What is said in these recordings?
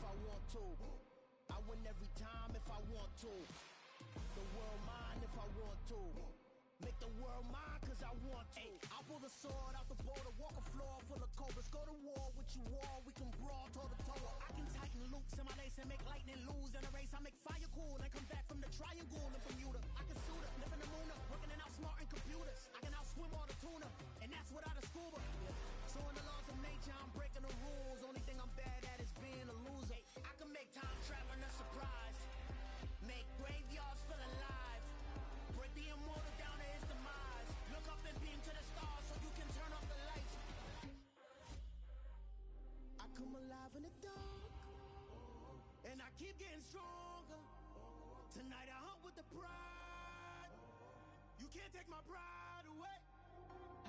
I want to. I win every time if I want to. The world mine if I want to. Make the world mine cause I want to. I'll pull the sword out the border, walk a floor full of cobras. Go to war with you all, we can brawl toe to toe. I can tighten loops in my lace and make lightning lose in a race. I make fire cool and come back from the triangle in Bermuda. I can suit up, live in the moon up, working and outsmarting computers. I can outswim all the tuna, and that's without a scuba. So in the laws of nature, I'm breaking the rules. Only thing I'm bad at is being a loser. I can make time traveling a surprise. Make graveyards feel alive. Break the immortal down to his demise. Look up and beam to the stars so you can turn off the lights. I come alive in the dark, and I keep getting stronger. Tonight I hunt with the pride. You can't take my pride away.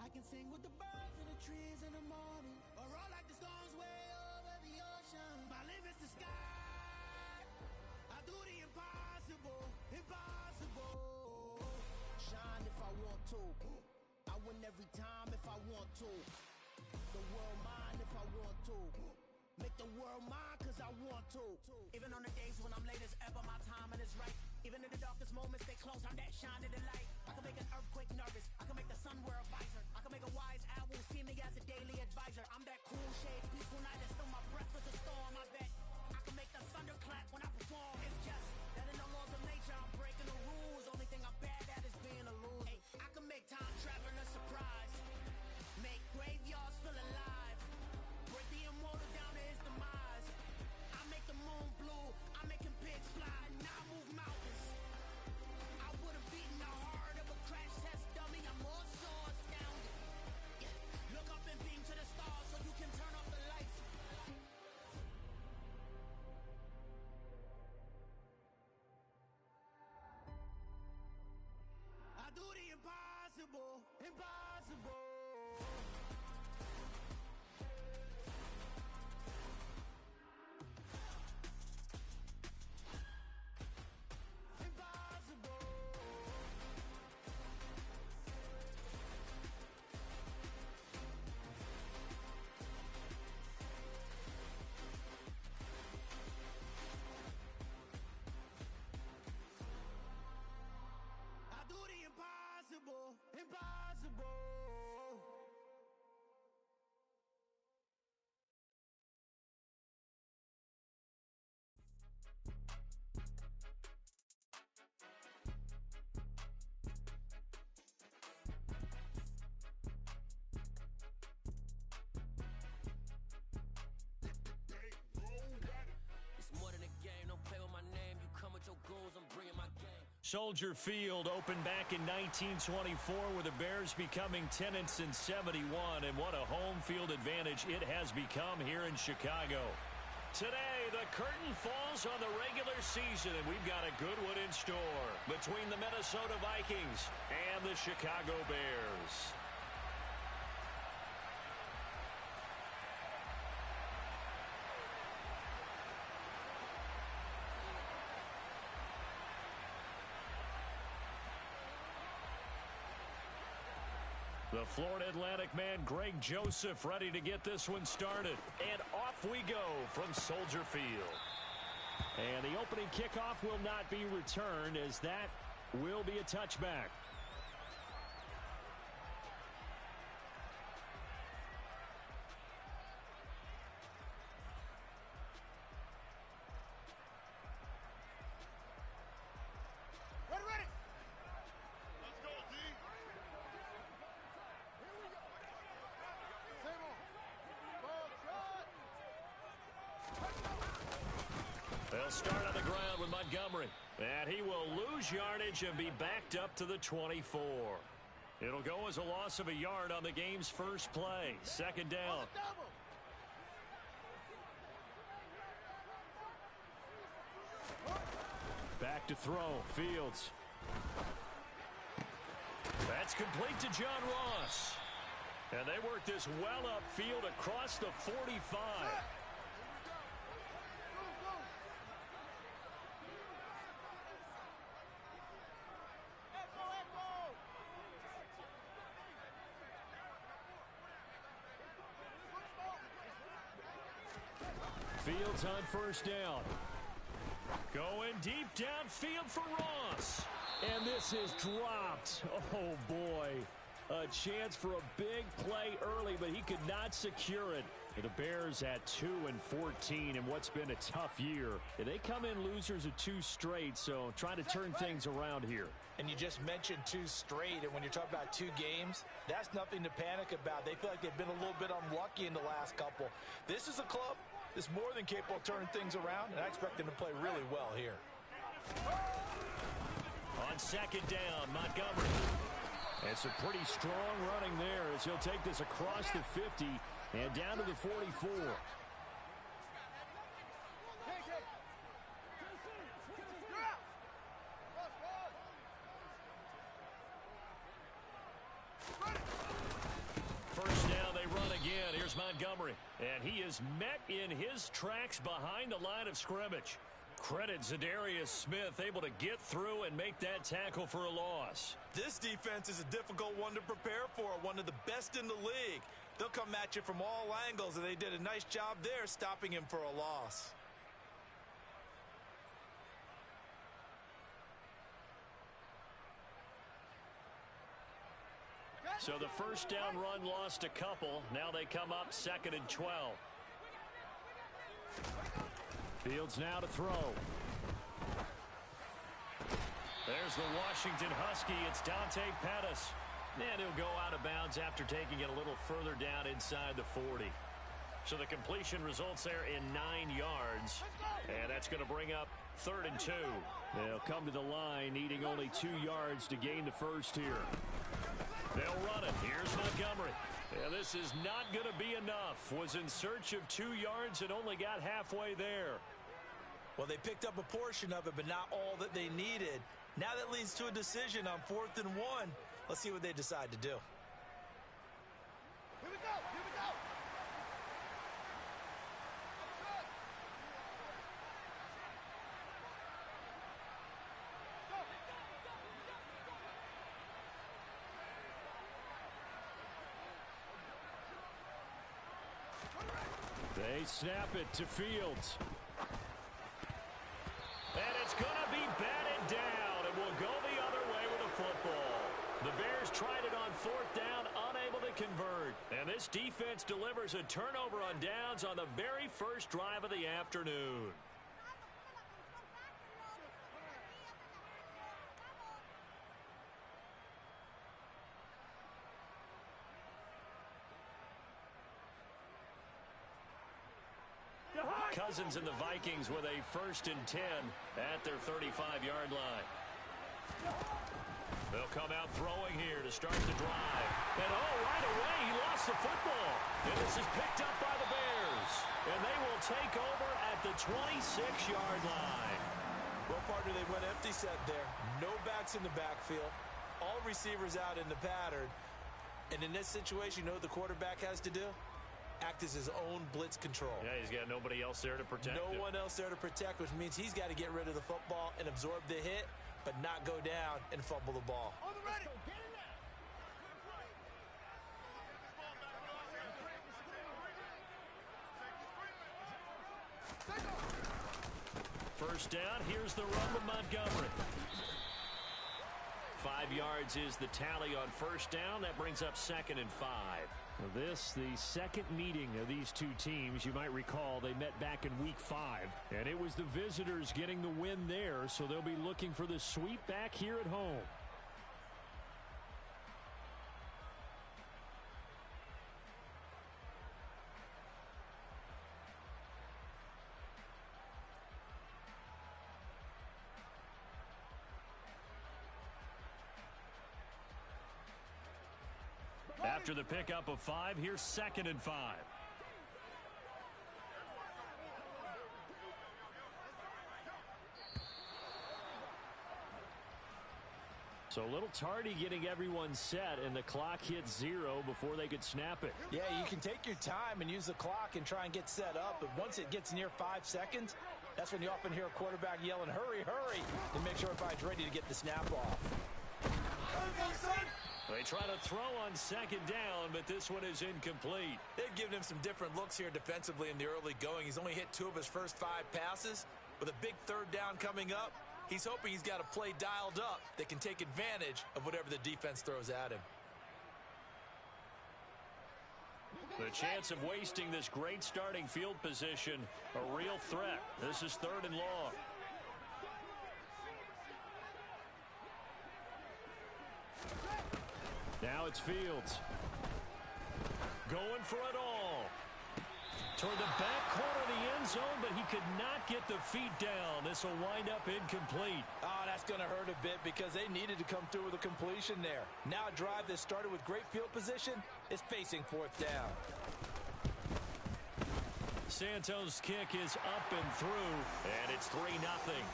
I can sing with the birds and the trees in the morning, or roll like the storms way over the ocean. My limit's the sky. I do the impossible, impossible. Shine if I want to. I win every time if I want to. The world mine if I want to. Make the world mine cause I want to. Even on the days when I'm late as ever, my timing is right. Even in the darkest moments, they close, I'm that shine in the light. I can make an earthquake nervous, I can make the sun wear a visor. I can make a wise owl see me as a daily advisor. I'm that cool shade, peaceful night, and still my breath is a storm, I bet. I can make the thunder clap when I perform. It's just that in the laws of nature, I'm breaking the rules. Only thing I'm bad at is being a loser. Hey, I can make time traveling a surprise. Make graveyards feel alive. Break the immortal down to his demise. I make the moon blue. I'm making pigs fly. Now I move mountains. I would have beaten the heart of a crash test dummy. I'm more so astounded. Yeah. Look up and beam to the stars so you can turn off the lights. I do the impossible, impossible. Impossible, impossible. It's more than a game, don't play with my name. You come with your goals, I'm bringing my game. Soldier Field opened back in 1924 with the Bears becoming tenants in 71, and what a home field advantage it has become here in Chicago. Today, the curtain falls on the regular season, and we've got a good one in store between the Minnesota Vikings and the Chicago Bears. The Florida Atlantic man, Greg Joseph, ready to get this one started. And off we go from Soldier Field. And the opening kickoff will not be returned, as that will be a touchback. They'll start on the ground with Montgomery. And he will lose yardage and be backed up to the 24. It'll go as a loss of a yard on the game's first play. Second down. Back to throw. Fields. That's complete to John Ross. And they work this well upfield across the 45. Fields on first down. Going deep downfield for Ross. And this is dropped. Oh, boy. A chance for a big play early, but he could not secure it. The Bears at 2-14 in what's been a tough year. They come in losers of 2 straight, so trying to turn things around here. And you just mentioned 2 straight, and when you're talking about 2 games, that's nothing to panic about. They feel like they've been a little bit unlucky in the last couple. This is a club that's more than capable of turning things around, and I expect them to play really well here. On second down, Montgomery. It's a pretty strong running there as he'll take this across the 50 and down to the 44. First down, they run again. Here's Montgomery. And he is met in his tracks behind the line of scrimmage. Credit Zadarius Smith, able to get through and make that tackle for a loss. This defense is a difficult one to prepare for, one of the best in the league. They'll come at you from all angles, and they did a nice job there stopping him for a loss. So the first down run lost a couple. Now they come up 2nd and 12. Fields now to throw. There's the Washington Husky. It's Dante Pettis. And he'll go out of bounds after taking it a little further down inside the 40. So the completion results there in 9 yards. And that's going to bring up 3rd and 2. They'll come to the line needing only 2 yards to gain the first here. They'll run it. Here's Montgomery. Yeah, this is not going to be enough. Was in search of 2 yards and only got halfway there. Well, they picked up a portion of it, but not all that they needed. Now that leads to a decision on 4th and 1. Let's see what they decide to do. Here we go! Here we go! They snap it to Fields. And it's going to be batted down. It will go the other way with a football. The Bears tried it on 4th down, unable to convert. And this defense delivers a turnover on downs on the very first drive of the afternoon. Cousins and the Vikings with a 1st and 10 at their 35-yard line. They'll come out throwing here to start the drive. And right away, he lost the football. And this is picked up by the Bears. And they will take over at the 26-yard line. Well, partner, they went empty set there. No backs in the backfield. All receivers out in the pattern. And in this situation, you know what the quarterback has to do? Act as his own blitz control. Yeah, he's got nobody else there to protect him. No one else there to protect, which means he's got to get rid of the football and absorb the hit, but not go down and fumble the ball. On the ready! Get in there! First down, here's the run to Montgomery. 5 yards is the tally on first down. That brings up 2nd and 5. This, the second meeting of these two teams. You might recall they met back in week 5. And it was the visitors getting the win there, so they'll be looking for the sweep back here at home. After the pickup of 5, here's 2nd and 5. So a little tardy getting everyone set, and the clock hits 0 before they could snap it. Yeah, you can take your time and use the clock and try and get set up, but once it gets near 5 seconds, that's when you often hear a quarterback yelling, hurry, hurry, to make sure everybody's ready to get the snap off. They try to throw on second down, but this one is incomplete. They've given him some different looks here defensively in the early going. He's only hit 2 of his first 5 passes. With a big third down coming up, he's hoping he's got a play dialed up that can take advantage of whatever the defense throws at him. The chance of wasting this great starting field position, a real threat. This is 3rd and long. Now it's Fields. Going for it all. Toward the back corner of the end zone, but he could not get the feet down. This will wind up incomplete. Oh, that's going to hurt a bit because they needed to come through with a completion there. Now a drive that started with great field position is facing 4th down. Santos' kick is up and through, and it's 3-0.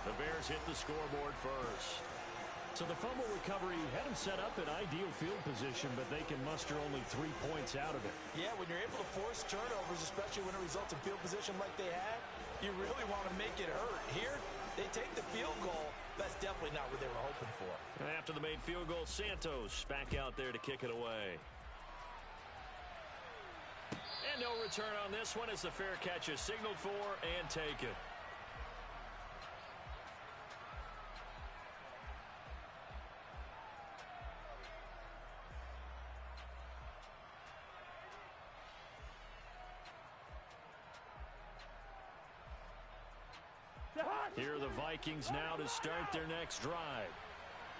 The Bears hit the scoreboard first. So the fumble recovery had them set up in ideal field position, but they can muster only 3 points out of it. Yeah, when you're able to force turnovers, especially when it results in field position like they had, you really want to make it hurt. Here, they take the field goal. That's definitely not what they were hoping for. And after the made field goal, Santos back out there to kick it away. And no return on this one as the fair catch is signaled for and taken. Here are the Vikings now to start their next drive.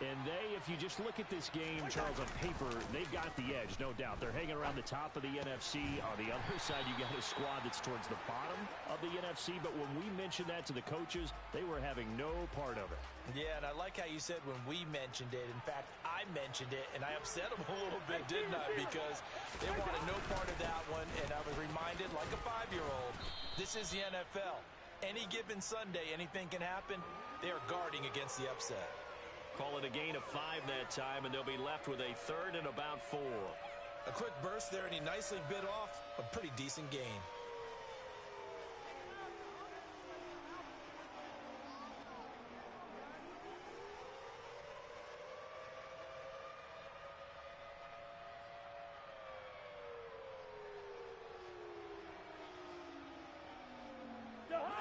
And if you just look at this game, Charles, on paper, they've got the edge, no doubt. They're hanging around the top of the NFC. On the other side, you got a squad that's towards the bottom of the NFC. But when we mentioned that to the coaches, they were having no part of it. Yeah, and I like how you said when we mentioned it. In fact, I mentioned it, and I upset them a little bit, didn't I? Because they wanted no part of that one, and I was reminded, like a 5-year-old, this is the NFL. Any given Sunday, anything can happen. They are guarding against the upset. Call it a gain of 5 that time, and they'll be left with a 3rd and about 4. A quick burst there, and he nicely bit off a pretty decent gain.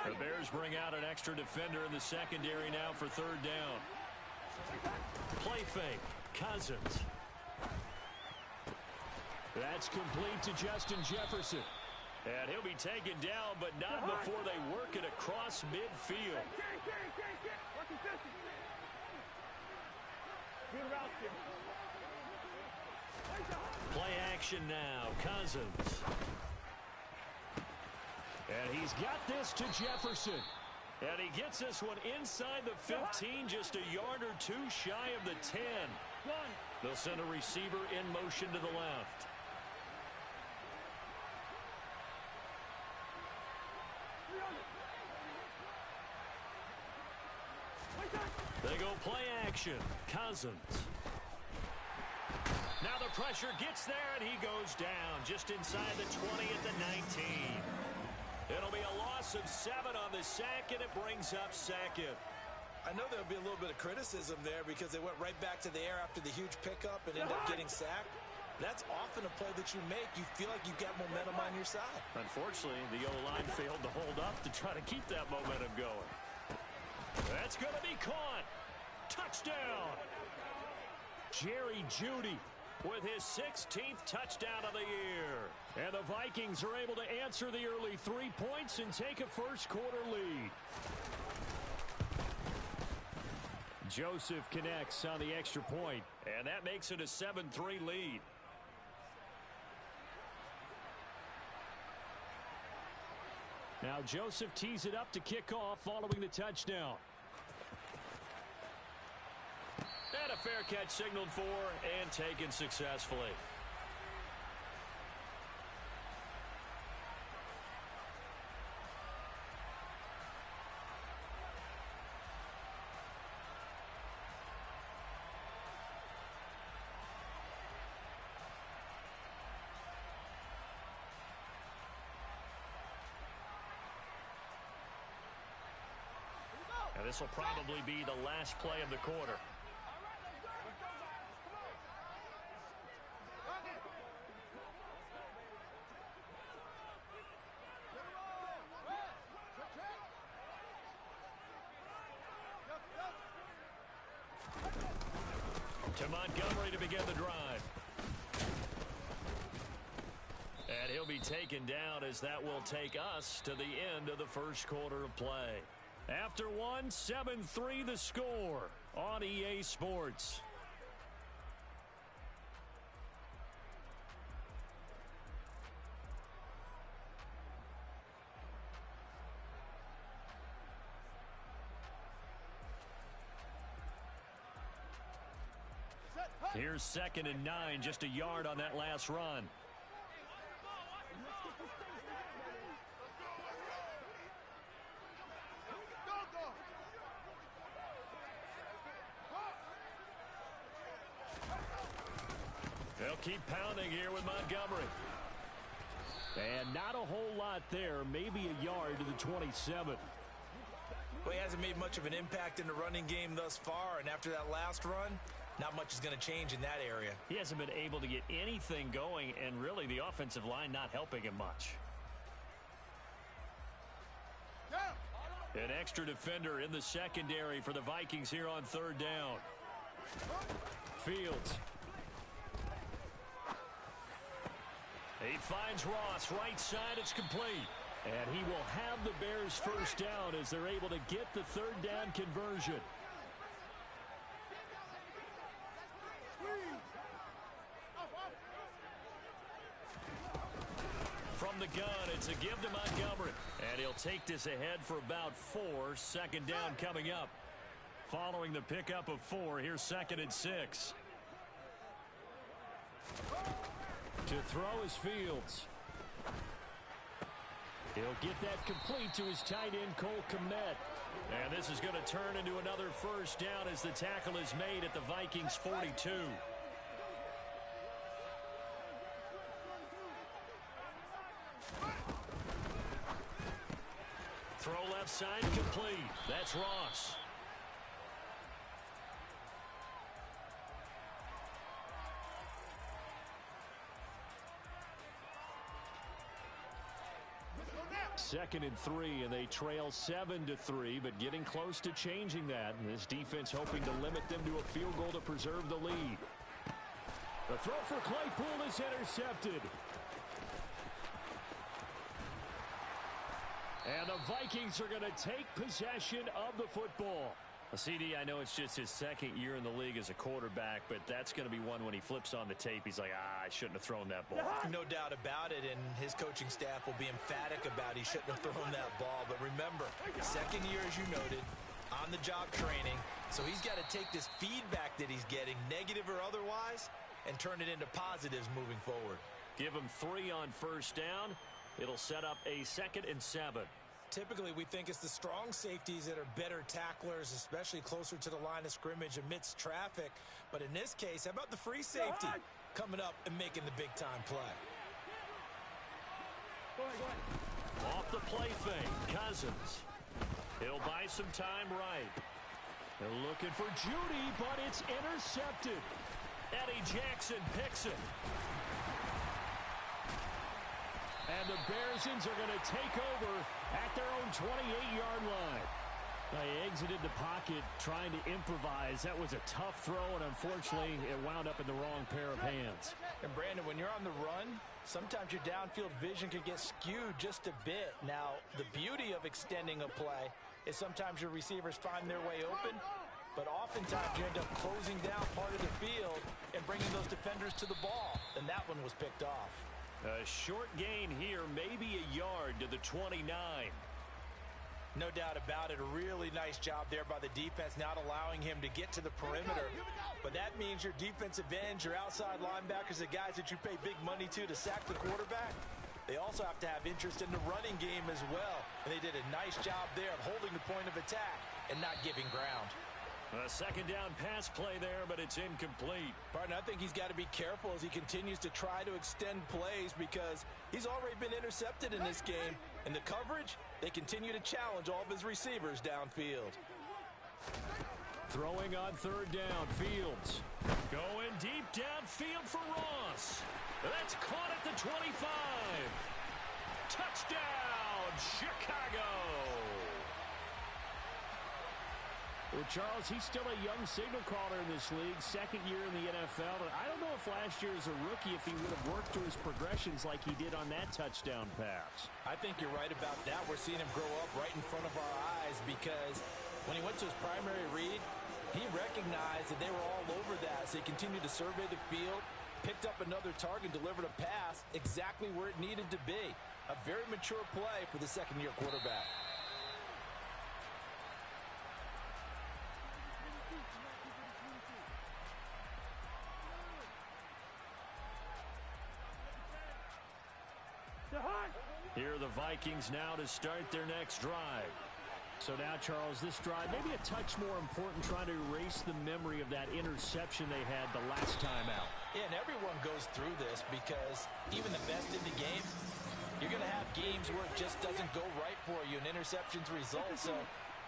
The Bears bring out an extra defender in the secondary now for 3rd down. Play fake. Cousins. That's complete to Justin Jefferson. And he'll be taken down, but not before they work it across midfield. Play action now. Cousins. And he's got this to Jefferson. And he gets this one inside the 15, just a yard or 2 shy of the 10. They'll send a receiver in motion to the left. They go play action. Cousins. Now the pressure gets there, and he goes down just inside the 20 at the 19. It'll be a loss of 7 on the sack, and it brings up 2nd. I know there'll be a little bit of criticism there because they went right back to the air after the huge pickup and ended up getting sacked. That's often a play that you make. You feel like you've got momentum on your side. Unfortunately, the O-line failed to hold up to try to keep that momentum going. That's going to be caught. Touchdown. Jerry Jeudy with his 16th touchdown of the year. And the Vikings are able to answer the early 3 points and take a first-quarter lead. Joseph connects on the extra point, and that makes it a 7-3 lead. Now Joseph tees it up to kick off following the touchdown. And a fair catch signaled for and taken successfully. And this will probably be the last play of the quarter. To Montgomery to begin the drive. And he'll be taken down as that will take us to the end of the first quarter of play. After one, 7-3 the score on EA Sports. Here's 2nd and 9, just a yard on that last run. They'll keep pounding here with Montgomery. And not a whole lot there, maybe a yard to the 27. Well, he hasn't made much of an impact in the running game thus far, and after that last run, not much is going to change in that area. He hasn't been able to get anything going, and really the offensive line not helping him much. An extra defender in the secondary for the Vikings here on 3rd down. Fields. He finds Ross, right side, it's complete. And he will have the Bears first down as they're able to get the 3rd down conversion. From the gun, it's a give to Montgomery. And he'll take this ahead for about 4. 2nd down coming up. Following the pickup of 4, here's 2nd and 6. To throw is Fields. He'll get that complete to his tight end, Cole Kmet. And this is going to turn into another first down as the tackle is made at the Vikings 42. Throw left side complete. That's Ross. Second and 3, and they trail 7-3, but getting close to changing that. And this defense hoping to limit them to a field goal to preserve the lead. The throw for Claypool is intercepted. And the Vikings are going to take possession of the football. CD, I know it's just his 2nd year in the league as a quarterback, but that's going to be one when he flips on the tape, he's like, I shouldn't have thrown that ball. No doubt about it, and his coaching staff will be emphatic about he shouldn't have thrown that ball. But remember, 2nd year, as you noted, on-the-job training, so he's got to take this feedback that he's getting, negative or otherwise, and turn it into positives moving forward. Give him 3 on first down. It'll set up a 2nd and 7. Typically, we think it's the strong safeties that are better tacklers, especially closer to the line of scrimmage amidst traffic. But in this case, how about the free safety coming up and making the big-time play? Off the play fake, Cousins. He'll buy some time right. They're looking for Judy, but it's intercepted. Eddie Jackson picks it. And the Bearsons are going to take over at their own 28-yard line. They exited the pocket trying to improvise. That was a tough throw, and unfortunately, it wound up in the wrong pair of hands. And, Brandon, when you're on the run, sometimes your downfield vision can get skewed just a bit. Now, the beauty of extending a play is sometimes your receivers find their way open, but oftentimes you end up closing down part of the field and bringing those defenders to the ball, and that one was picked off. A short gain here, maybe a yard to the 29. No doubt about it. A really nice job there by the defense, not allowing him to get to the perimeter. But that means your defensive ends, your outside linebackers, the guys that you pay big money to sack the quarterback, they also have to have interest in the running game as well. And they did a nice job there of holding the point of attack and not giving ground. A 2nd down pass play there, but it's incomplete. Partner, I think he's got to be careful as he continues to try to extend plays because he's already been intercepted in this game. And the coverage, they continue to challenge all of his receivers downfield. Throwing on 3rd down, Fields. Going deep downfield for Ross. That's caught at the 25. Touchdown, Chicago. Well, Charles, he's still a young signal caller in this league, second year in the NFL. And I don't know if last year as a rookie, if he would have worked through his progressions like he did on that touchdown pass. I think you're right about that. We're seeing him grow up right in front of our eyes because when he went to his primary read, he recognized that they were all over that. So he continued to survey the field, picked up another target, delivered a pass exactly where it needed to be. A very mature play for the second-year quarterback. Here are the Vikings now to start their next drive. So now, Charles, this drive maybe a touch more important, trying to erase the memory of that interception they had the last time out. Yeah, and everyone goes through this because even the best in the game, you're going to have games where it just doesn't go right for you, and interceptions result. So,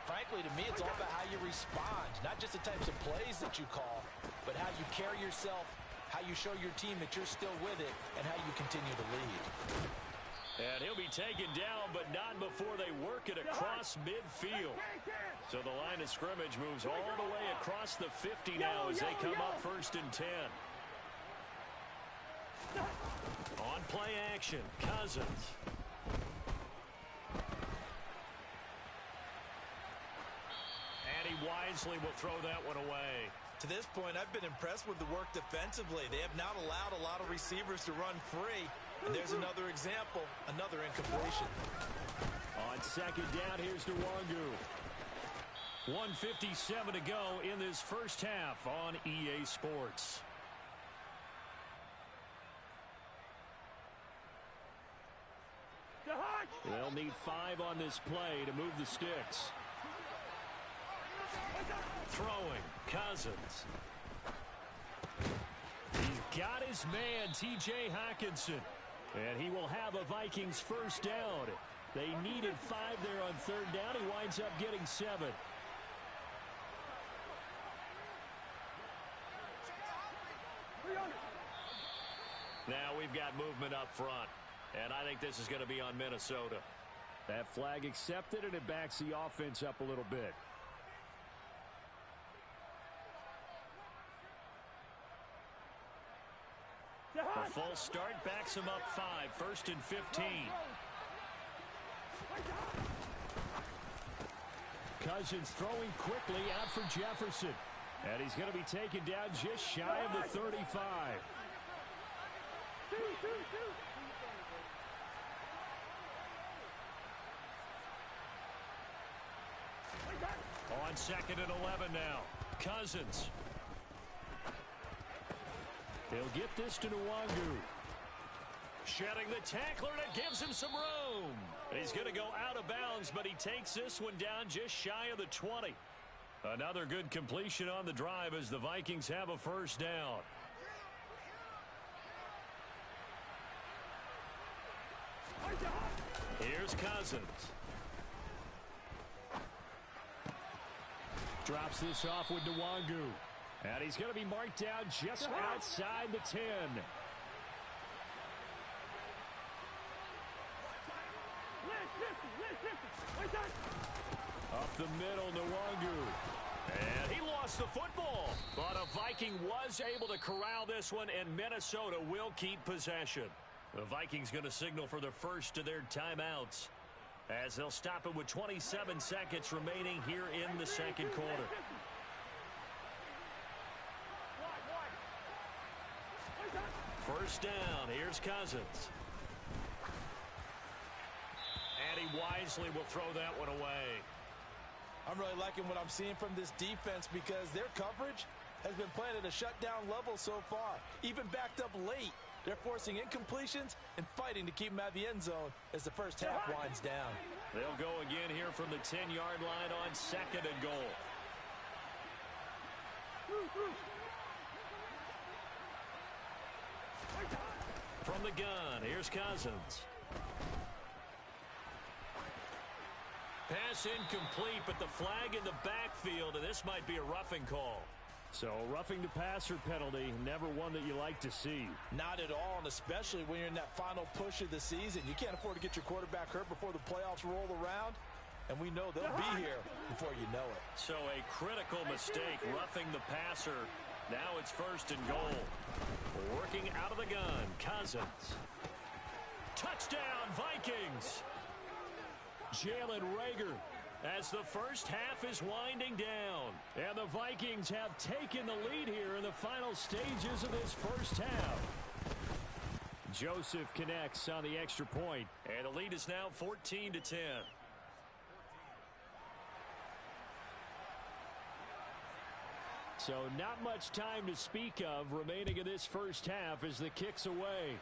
frankly, to me, it's all about how you respond, not just the types of plays that you call, but how you carry yourself, how you show your team that you're still with it, and how you continue to lead. And he'll be taken down, but not before they work it across midfield. So the line of scrimmage moves all the way across the 50 now as they come up 1st and 10. On play action, Cousins. And he wisely will throw that one away. To this point, I've been impressed with the work defensively. They have not allowed a lot of receivers to run free. And there's another example, another incompletion. On 2nd down, here's Nwangu. 1:57 to go in this first half on EA Sports. They'll need 5 on this play to move the sticks. Throwing, Cousins. He's got his man, T.J. Hockenson. And he will have a Vikings first down. They needed 5 there on 3rd down. He winds up getting 7. Now we've got movement up front. And I think this is going to be on Minnesota. That flag accepted, and it backs the offense up a little bit. A full start backs him up 5, 1st and 15. Cousins throwing quickly out for Jefferson. And he's going to be taken down just shy of the 35. On 2nd and 11 now. Cousins. He'll get this to Nwangu. Shedding the tackler, and it gives him some room. He's going to go out of bounds, but he takes this one down just shy of the 20. Another good completion on the drive as the Vikings have a first down. Here's Cousins. Drops this off with Nwangu. And he's going to be marked down just outside the 10. Up the middle, Nwangu. And he lost the football. But a Viking was able to corral this one, and Minnesota will keep possession. The Vikings going to signal for the first of their timeouts, as they'll stop it with 27 seconds remaining here in the second quarter. First down, here's Cousins. And he wisely will throw that one away. I'm really liking what I'm seeing from this defense because their coverage has been playing at a shutdown level so far. Even backed up late, they're forcing incompletions and fighting to keep them at the end zone as the first half winds down. They'll go again here from the 10-yard line on 2nd and goal. From the gun, here's Cousins. Pass incomplete, but the flag in the backfield, and this might be a roughing call. So roughing the passer penalty, never one that you like to see. Not at all, and especially when you're in that final push of the season. You can't afford to get your quarterback hurt before the playoffs roll around. and we know they'll be here before you know it. So a critical mistake, roughing the passer. Now it's 1st and goal. Working out of the gun, Cousins. Touchdown, Vikings. Jalen Reagor as the first half is winding down. And the Vikings have taken the lead here in the final stages of this first half. Joseph connects on the extra point. And the lead is now 14-10. So not much time to speak of remaining in this first half as the kick's away.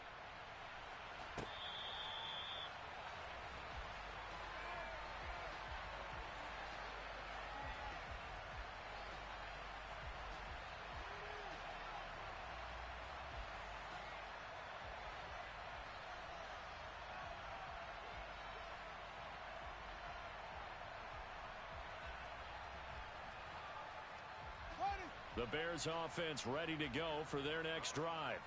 The Bears offense ready to go for their next drive.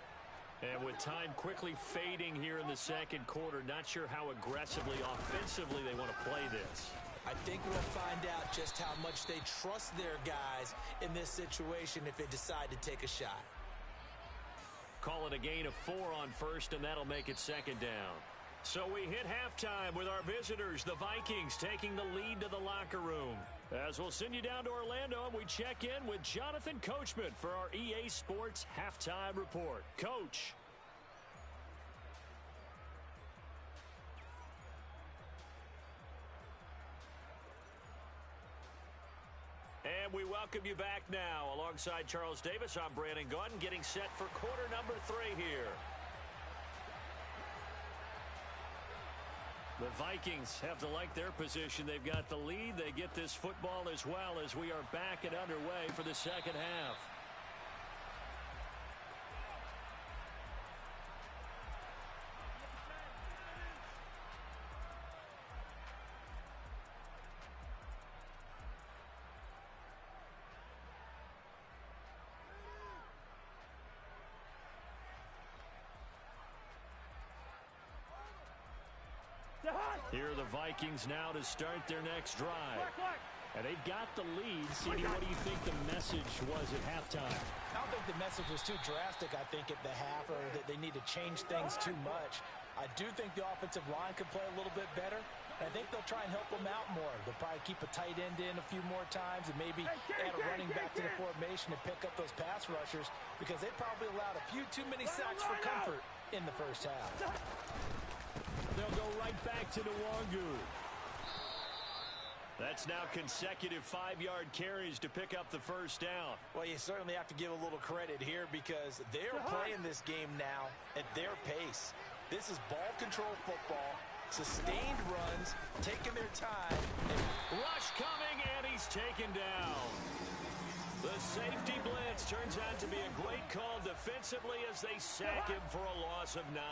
And with time quickly fading here in the second quarter, not sure how aggressively, offensively they want to play this. I think we'll find out just how much they trust their guys in this situation if they decide to take a shot. Call it a gain of 4 on first, and that'll make it 2nd down. So we hit halftime with our visitors, the Vikings, taking the lead to the locker room. As we'll send you down to Orlando, and we check in with Jonathan Coachman for our EA Sports Halftime Report. Coach. And we welcome you back now. Alongside Charles Davis, I'm Brandon Gaudin, getting set for quarter number 3 here. The Vikings have to like their position. They've got the lead. They get this football as well as we are back and underway for the second half. Here are the Vikings now to start their next drive. And they've got the lead. CD, what do you think the message was at halftime? I don't think the message was too drastic, I think, at the half, or that they need to change things too much. I do think the offensive line could play a little bit better. I think they'll try and help them out more. They'll probably keep a tight end in a few more times and maybe add a running back to the formation to pick up those pass rushers, because they probably allowed a few too many sacks for comfort in the first half. They'll go right back to Nwangu. That's now consecutive 5-yard carries to pick up the first down. Well, you certainly have to give a little credit here because they're playing this game now at their pace. This is ball control football, sustained runs, taking their time. Rush coming, and he's taken down. The safety blitz turns out to be a great call defensively as they sack him for a loss of 9.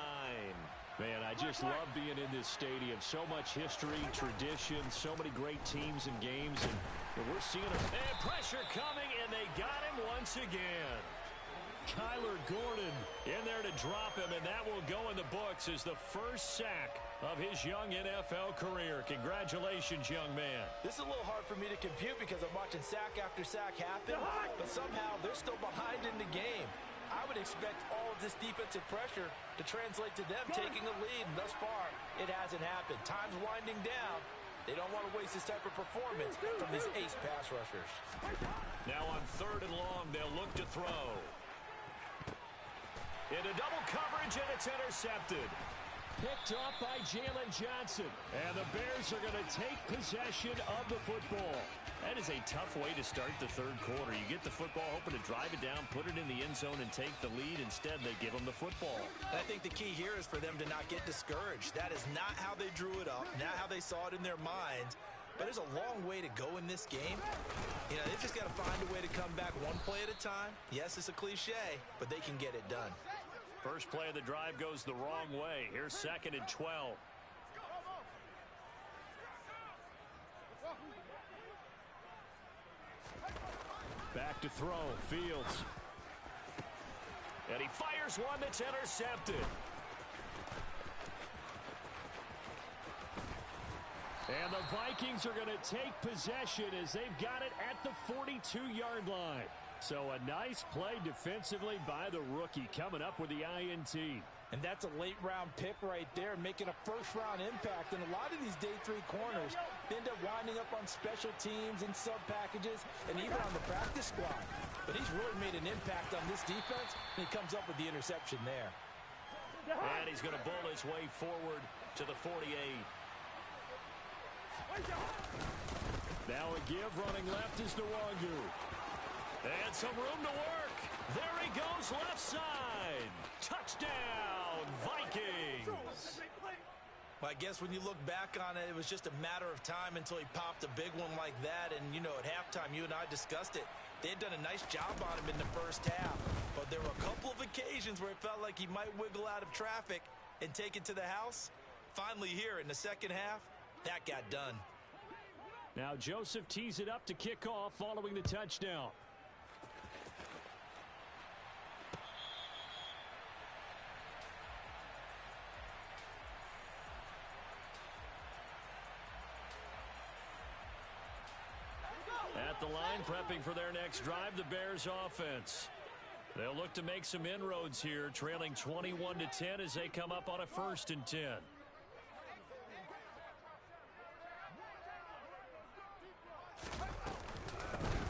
Man, I just love being in this stadium. So much history, tradition, so many great teams and games, and we're seeing a pressure coming, and they got him once again. Kyler Gordon in there to drop him, and that will go in the books as the first sack of his young NFL career. Congratulations, young man. This is a little hard for me to compute because I'm watching sack after sack happen, but somehow they're still behind in the game. I would expect all of this defensive pressure to translate to them taking a lead, and thus far, it hasn't happened. Time's winding down. They don't want to waste this type of performance from these ace pass rushers. Now on 3rd and long, they'll look to throw. Into double coverage, and it's intercepted. Picked off by Jalen Johnson. And the Bears are going to take possession of the football. That is a tough way to start the 3rd quarter. You get the football, hoping to drive it down, put it in the end zone, and take the lead. Instead, they give them the football. I think the key here is for them to not get discouraged. That is not how they drew it up, not how they saw it in their minds. But there's a long way to go in this game. You know, they've just got to find a way to come back one play at a time. Yes, it's a cliche, but they can get it done. First play of the drive goes the wrong way. Here's 2nd and 12. Back to throw. Fields. And he fires one that's intercepted. And the Vikings are going to take possession as they've got it at the 42-yard line. So a nice play defensively by the rookie coming up with the INT. And that's a late-round pick right there, making a first-round impact. And a lot of these day 3 corners end up winding up on special teams and sub-packages and even on the practice squad. But he's really made an impact on this defense, and he comes up with the interception there. And he's going to bull his way forward to the 48. Now a give running left is Nwangu. And some room to work. There he goes left side. Touchdown, Vikings. Well, I guess when you look back on it, it was just a matter of time until he popped a big one like that. And, you know, at halftime, you and I discussed it. They had done a nice job on him in the first half. But there were a couple of occasions where it felt like he might wiggle out of traffic and take it to the house. Finally here in the second half, that got done. Now Joseph tees it up to kick off following the touchdown. At the line, prepping for their next drive, the Bears offense. They'll look to make some inroads here, trailing 21-10 as they come up on a 1st and 10.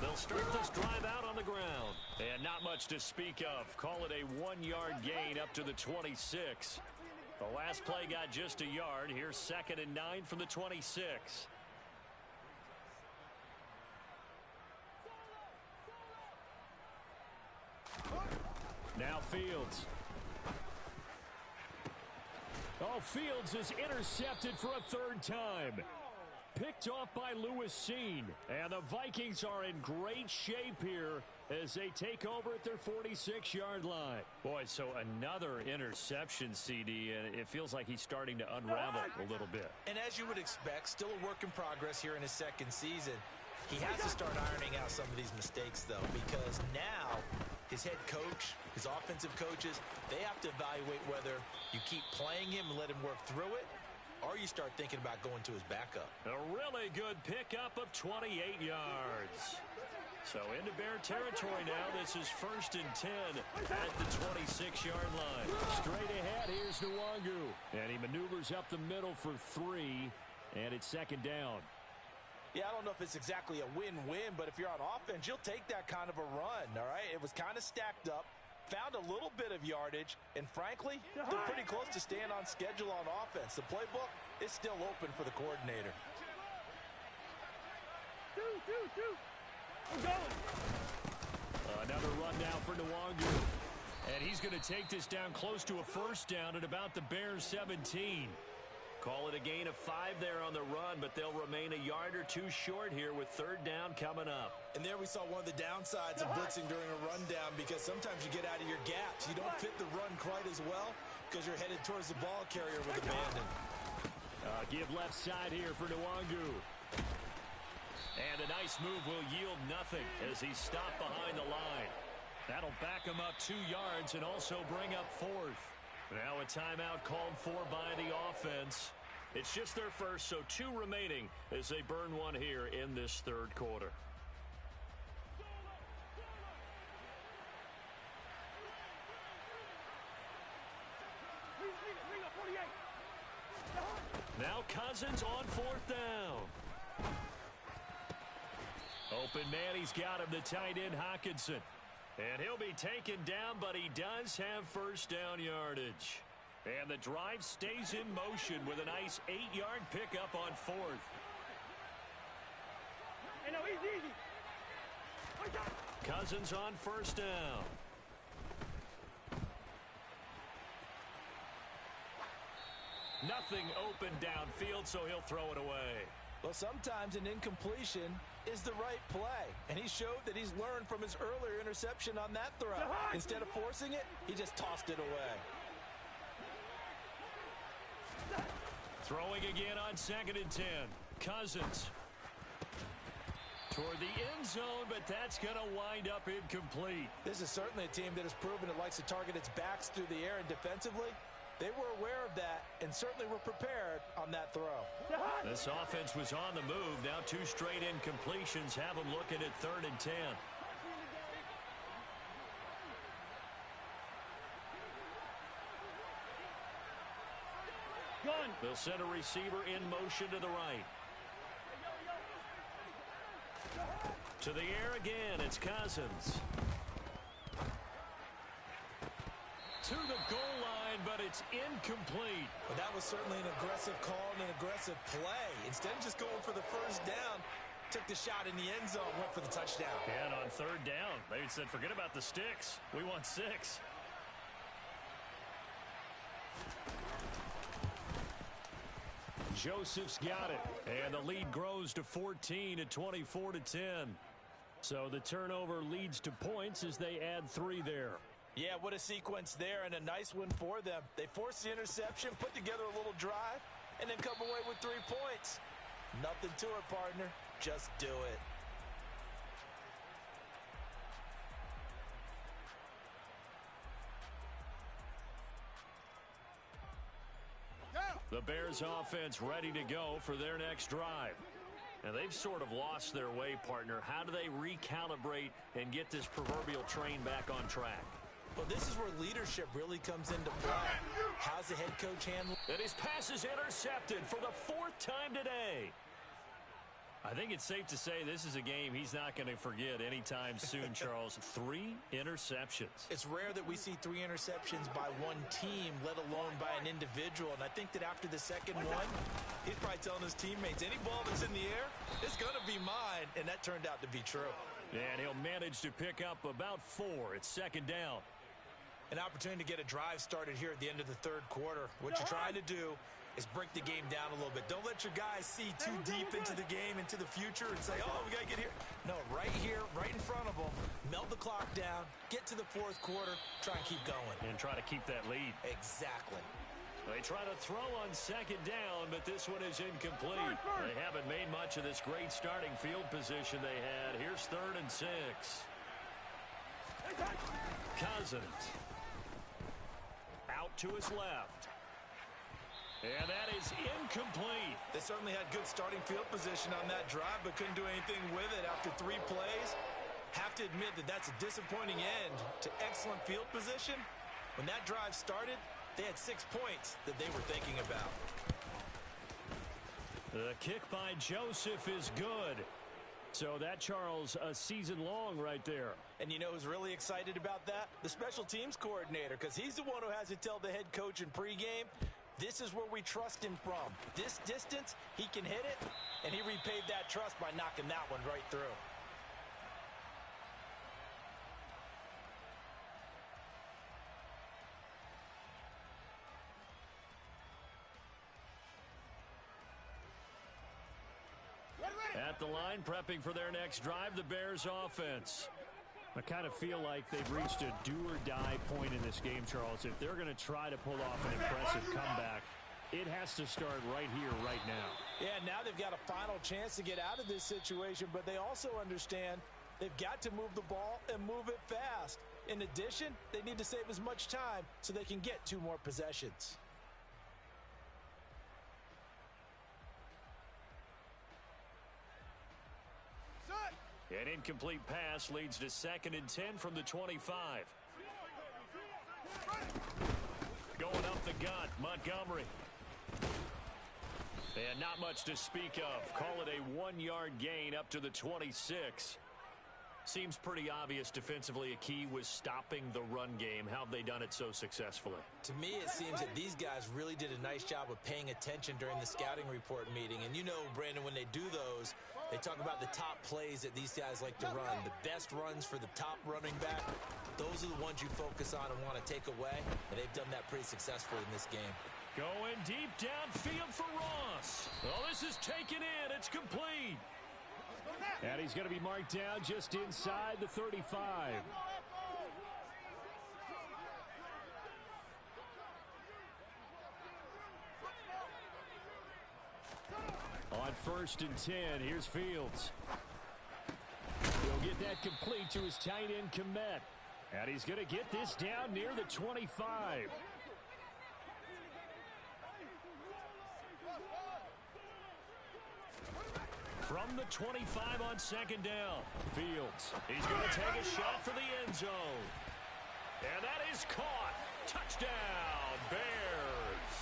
They'll start this drive out on the ground. And not much to speak of. Call it a 1-yard gain up to the 26. The last play got just a yard. Here's 2nd and 9 from the 26. Now Fields. Oh, Fields is intercepted for a 3rd time. Picked off by Lewis Seen. And the Vikings are in great shape here as they take over at their 46-yard line. Boy, so another interception, CD, and it feels like he's starting to unravel a little bit. And as you would expect, still a work in progress here in his 2nd season. He has to start ironing out some of these mistakes, though, because now his head coach, his offensive coaches, they have to evaluate whether you keep playing him and let him work through it, or you start thinking about going to his backup. A really good pickup of 28 yards. So into Bear territory now. This is 1st and 10 at the 26-yard line. Straight ahead, here's Nwangu. And he maneuvers up the middle for 3, and it's 2nd down. Yeah, I don't know if it's exactly a win-win, but if you're on offense, you'll take that kind of a run, all right? It was kind of stacked up, found a little bit of yardage, and frankly, they're pretty close to staying on schedule on offense. The playbook is still open for the coordinator. Another run now for Nwangu. And he's going to take this down close to a 1st down at about the Bears 17. Call it a gain of 5 there on the run, but they'll remain a yard or 2 short here with 3rd down coming up. And there we saw one of the downsides of blitzing during a rundown, because sometimes you get out of your gaps. You don't fit the run quite as well because you're headed towards the ball carrier with abandon. Give left side here for Nwangu. And a nice move will yield nothing as he's stopped behind the line. That'll back him up 2 yards and also bring up 4th. Now a timeout called for by the offense. It's just their first, so 2 remaining as they burn one here in this 3rd quarter. Now Cousins on 4th down. Open man, he's got him, the tight end Hockenson. And he'll be taken down, but he does have 1st down yardage. And the drive stays in motion with a nice 8-yard pickup on 4th. Cousins on 1st down. Nothing open downfield, so he'll throw it away. Well, sometimes an incompletion is the right play, and he showed that he's learned from his earlier interception on that throw. Instead of forcing it, he just tossed it away. Throwing again on 2nd and 10. Cousins toward the end zone, but that's going to wind up incomplete. This is certainly a team that has proven it likes to target its backs through the air, and defensively, They were aware of that and certainly were prepared on that throw. This offense was on the move. Now 2 straight incompletions have them looking at 3rd and 10. They'll send a receiver in motion to the right. To the air again, it's Cousins. To the goal line, but it's incomplete. Well, that was certainly an aggressive call and an aggressive play. Instead of just going for the first down, took the shot in the end zone, went for the touchdown. And on 3rd down, they said, forget about the sticks. We want 6. Joseph's got it, and the lead grows to 14 at 24-10. So the turnover leads to points as they add 3 there. Yeah, what a sequence there, and a nice one for them. They forced the interception, put together a little drive, and then come away with 3 points. Nothing to it, partner. Just do it. The Bears offense ready to go for their next drive. And they've sort of lost their way, partner. How do they recalibrate and get this proverbial train back on track? Well, this is where leadership really comes into play. How's the head coach handle? And his pass is intercepted for the 4th time today. I think it's safe to say this is a game he's not going to forget anytime soon, Charles. 3 interceptions. It's rare that we see 3 interceptions by one team, let alone by an individual. And I think that after the second one, he's probably telling his teammates, any ball that's in the air, it's going to be mine. And that turned out to be true. And he'll manage to pick up about 4. It's 2nd down. An opportunity to get a drive started here at the end of the 3rd quarter. What you're trying to do is break the game down a little bit. Don't let your guys see too deep into the game, into the future, and say, oh, we got to get here. No, right here, right in front of them, melt the clock down, get to the 4th quarter, try and keep going. And try to keep that lead. Exactly. They try to throw on 2nd down, but this one is incomplete. They haven't made much of this great starting field position they had. Here's 3rd and 6. Cousins. Out to his left. And that is incomplete. They certainly had good starting field position on that drive, but couldn't do anything with it after 3 plays. Have to admit that that's a disappointing end to excellent field position. When that drive started, they had 6 points that they were thinking about. The kick by Joseph is good. So that, Charles, a season long right there. And you know who's really excited about that? The special teams coordinator, because he's the one who has to tell the head coach in pregame, this is where we trust him from. This distance, he can hit it, and he repaid that trust by knocking that one right through. At the line, prepping for their next drive, the Bears offense. I kind of feel like they've reached a do-or-die point in this game, Charles. If they're going to try to pull off an impressive comeback, it has to start right here, right now. Yeah, now they've got a final chance to get out of this situation, but they also understand they've got to move the ball and move it fast. In addition, they need to save as much time so they can get 2 more possessions. An incomplete pass leads to 2nd and 10 from the 25. Going up the gut, Montgomery. And not much to speak of. Call it a 1-yard gain up to the 26. Seems pretty obvious defensively a key was stopping the run game. How have they done it so successfully? To me, it seems that these guys really did a nice job of paying attention during the scouting report meeting. And you know, Brandon, when they do those, they talk about the top plays that these guys like to run. The best runs for the top running back, those are the ones you focus on and want to take away. And they've done that pretty successfully in this game. Going deep downfield for Ross. Oh, this is taken in. It's complete. And he's going to be marked down just inside the 35. On 1st and 10, here's Fields. He'll get that complete to his tight end, Komet. And he's going to get this down near the 25. From the 25 on second down. Fields. He's going to take a shot for the end zone. And that is caught. Touchdown, Bears.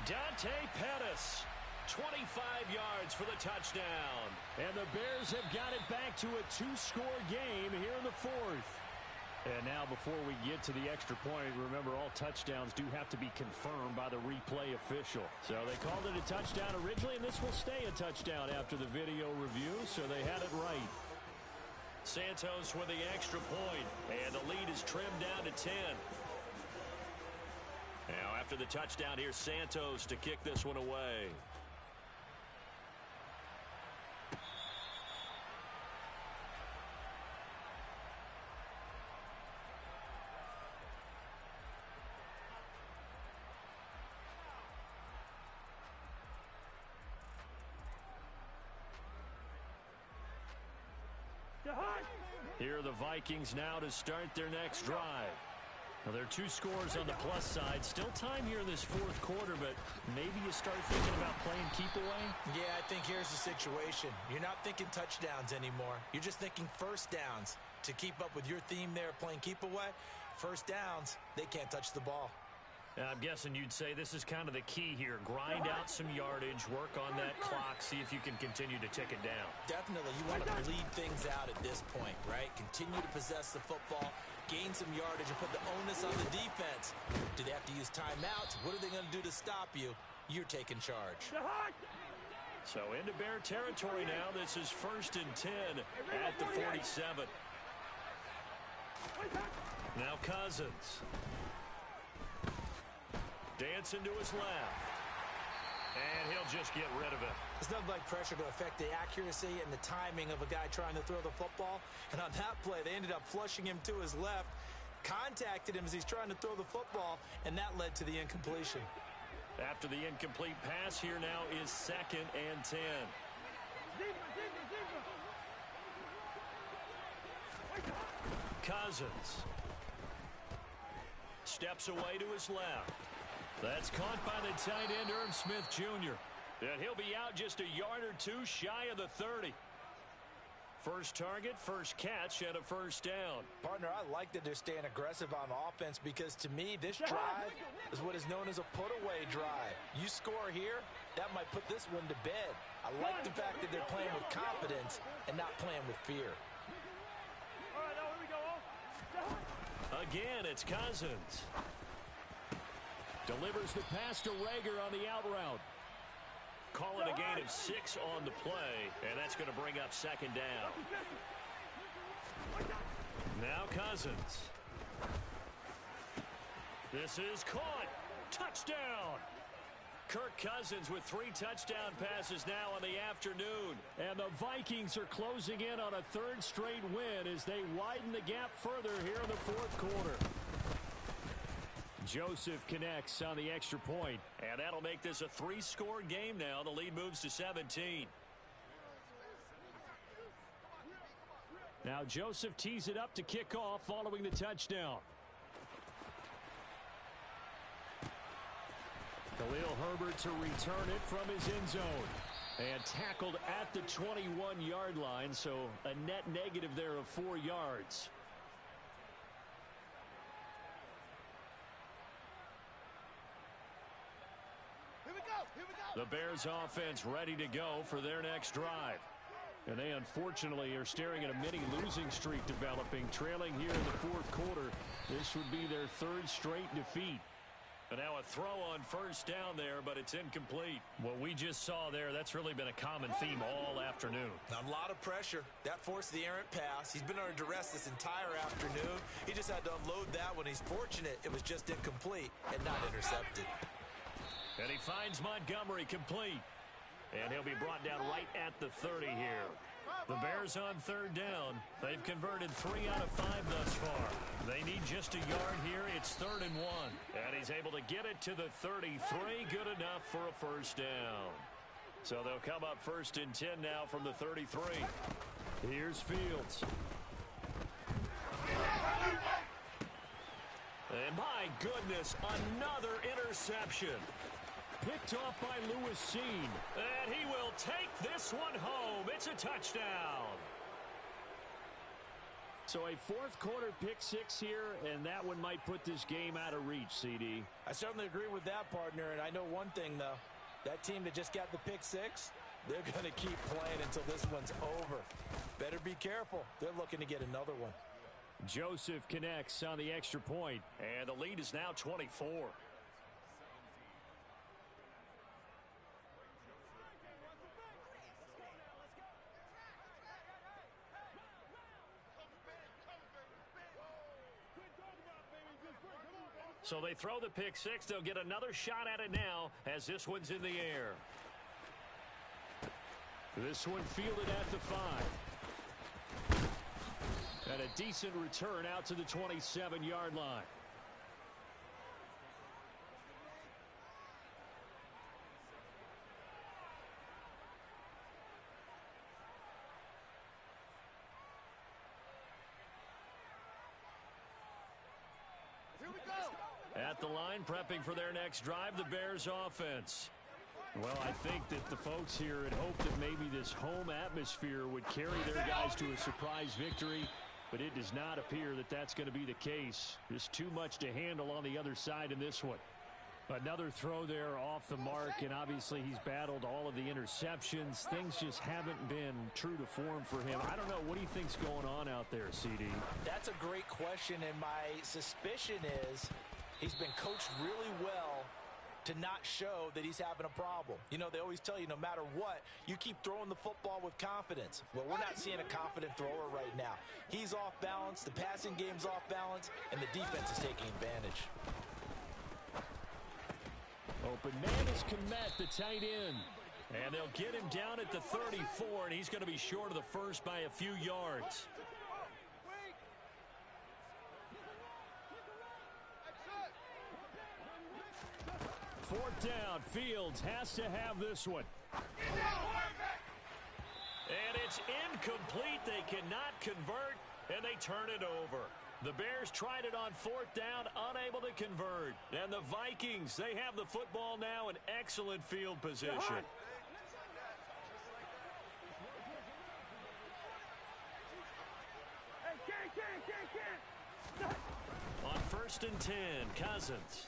Dante Pettis, 25 yards for the touchdown. And the Bears have got it back to a two-score game here in the fourth. And now before we get to the extra point, remember all touchdowns do have to be confirmed by the replay official. So they called it a touchdown originally, and this will stay a touchdown after the video review, so they had it right. Santos with the extra point, and the lead is trimmed down to 10. Now after the touchdown, here's Santos to kick this one away. Here are the Vikings now to start their next drive. Well, there are two scores on the plus side. Still time here in this fourth quarter, but maybe you start thinking about playing keep away? Yeah, I think here's the situation. You're not thinking touchdowns anymore. You're just thinking first downs. To keep up with your theme there, playing keep away, first downs, they can't touch the ball. I'm guessing you'd say this is kind of the key here. Grind out some yardage, work on that clock, see if you can continue to tick it down. Definitely. You want to bleed things out at this point, right? Continue to possess the football, gain some yardage, and put the onus on the defense. Do they have to use timeouts? What are they going to do to stop you? You're taking charge. So into Bear territory now. This is 1st and 10 at the 47. Now Cousins. Dancing to his left. And he'll just get rid of it. There's nothing like pressure to affect the accuracy and the timing of a guy trying to throw the football. And on that play, they ended up flushing him to his left, contacted him as he's trying to throw the football, and that led to the incompletion. After the incomplete pass, here now is 2nd and 10. Cousins steps away to his left. That's caught by the tight end, Irv Smith Jr. And he'll be out just a yard or two shy of the 30. First target, first catch, and a first down. Partner, I like that they're staying aggressive on offense because, to me, this drive is what is known as a put-away drive. You score here, that might put this one to bed. I like the fact that they're playing with confidence and not playing with fear. Again, it's Cousins. Delivers the pass to Rager on the out route. Call it a gain of 6 on the play, and that's going to bring up 2nd down. Now Cousins. This is caught. Touchdown. Kirk Cousins with 3 touchdown passes now in the afternoon. And the Vikings are closing in on a 3rd straight win as they widen the gap further here in the fourth quarter. Joseph connects on the extra point. And that'll make this a 3-score game now. The lead moves to 17. Now Joseph tees it up to kick off following the touchdown. Khalil Herbert to return it from his end zone. And tackled at the 21-yard line, so a net negative there of 4 yards. The Bears offense ready to go for their next drive. And they unfortunately are staring at a mini losing streak developing, trailing here in the fourth quarter. This would be their 3rd straight defeat. And now a throw on first down there, but it's incomplete. What we just saw there, that's really been a common theme all afternoon. A lot of pressure. That forced the errant pass. He's been under duress this entire afternoon. He just had to unload that one. He's fortunate it was just incomplete and not intercepted. And he finds Montgomery complete. And he'll be brought down right at the 30 here. The Bears on 3rd down. They've converted 3 out of 5 thus far. They need just a yard here. It's 3rd and 1. And he's able to get it to the 33. Good enough for a first down. So they'll come up 1st and 10 now from the 33. Here's Fields. And my goodness, another interception. Picked off by Lewis Seen. And he will take this one home. It's a touchdown. So a fourth quarter pick six here, and that one might put this game out of reach, CD. I certainly agree with that, partner, and I know one thing, though. That team that just got the pick six, they're going to keep playing until this one's over. Better be careful. They're looking to get another one. Joseph connects on the extra point. And the lead is now 24. So they throw the pick six. They'll get another shot at it now as this one's in the air. This one fielded at the 5. And a decent return out to the 27-yard line. At the line, prepping for their next drive, the Bears offense. Well, I think that the folks here had hoped that maybe this home atmosphere would carry their guys to a surprise victory, but it does not appear that that's going to be the case. Just too much to handle on the other side in this one. Another throw there off the mark, and obviously he's battled all of the interceptions. Things just haven't been true to form for him. I don't know. What do you think's going on out there, CD? That's a great question, and my suspicion is he's been coached really well to not show that he's having a problem. You know, they always tell you no matter what, you keep throwing the football with confidence. Well, we're not seeing a confident thrower right now. He's off balance, the passing game's off balance, and the defense is taking advantage. Open man is Kmet, the tight end. And they'll get him down at the 34, and he's going to be short of the first by a few yards. Fourth down, Fields has to have this one. And it's incomplete. They cannot convert, and they turn it over. The Bears tried it on fourth down, unable to convert. And the Vikings, they have the football now in excellent field position. On 1st and 10, Cousins.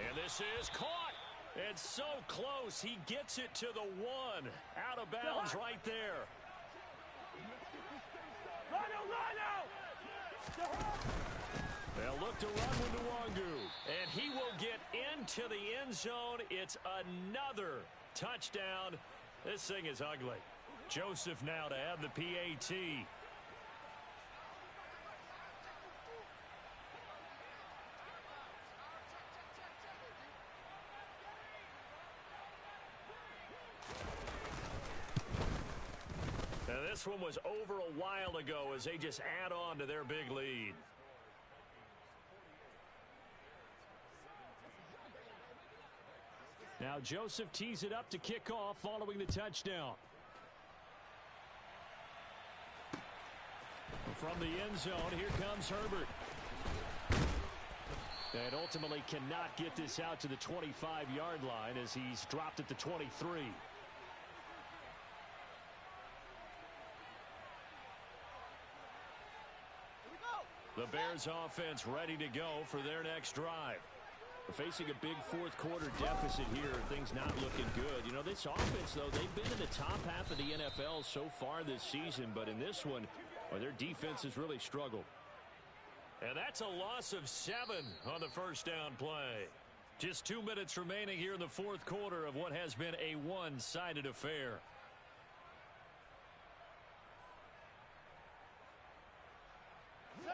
And this is caught. It's so close. He gets it to the 1. Out of bounds right there. They'll look to run with Nwangu. And he will get into the end zone. It's another touchdown. This thing is ugly. Joseph now to have the PAT. Now, this one was over a while ago as they just add on to their big lead. Now Joseph tees it up to kick off following the touchdown. From the end zone, here comes Herbert. And ultimately cannot get this out to the 25-yard line as he's dropped at the 23. The Bears offense ready to go for their next drive. We're facing a big fourth quarter deficit here. Things not looking good. You know, this offense, though, they've been in the top half of the NFL so far this season. But in this one, well, their defense has really struggled. And that's a loss of 7 on the first down play. Just 2 minutes remaining here in the fourth quarter of what has been a one-sided affair.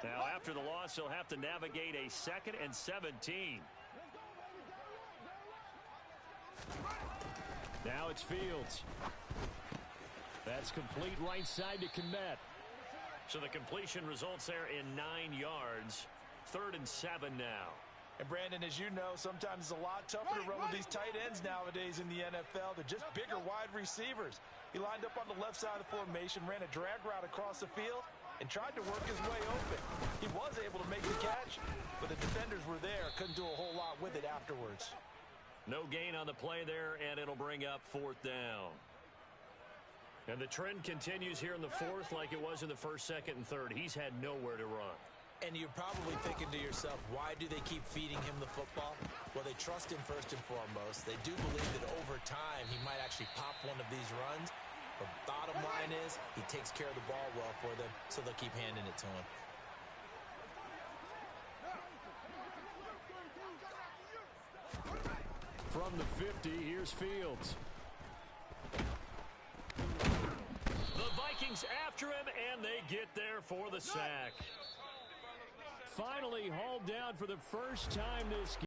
Now, after the loss, he'll have to navigate a 2nd and 17. Now it's Fields. That's complete right side to Kmet. So the completion results there in 9 yards. 3rd and 7 now. And Brandon, as you know, sometimes it's a lot tougher to run with these tight ends nowadays in the NFL. They're just bigger wide receivers. He lined up on the left side of the formation, ran a drag route across the field, and tried to work his way open. He was able to make the catch, but the defenders were there, couldn't do a whole lot with it afterwards. No gain on the play there, and it'll bring up 4th down. And the trend continues here in the 4th like it was in the 1st, 2nd, and 3rd. He's had nowhere to run. And you're probably thinking to yourself, why do they keep feeding him the football? Well, they trust him first and foremost. They do believe that over time he might actually pop one of these runs. But bottom line is he takes care of the ball well for them, so they'll keep handing it to him. From the 50, here's Fields. The Vikings after him, and they get there for the sack. Finally hauled down for the first time this game.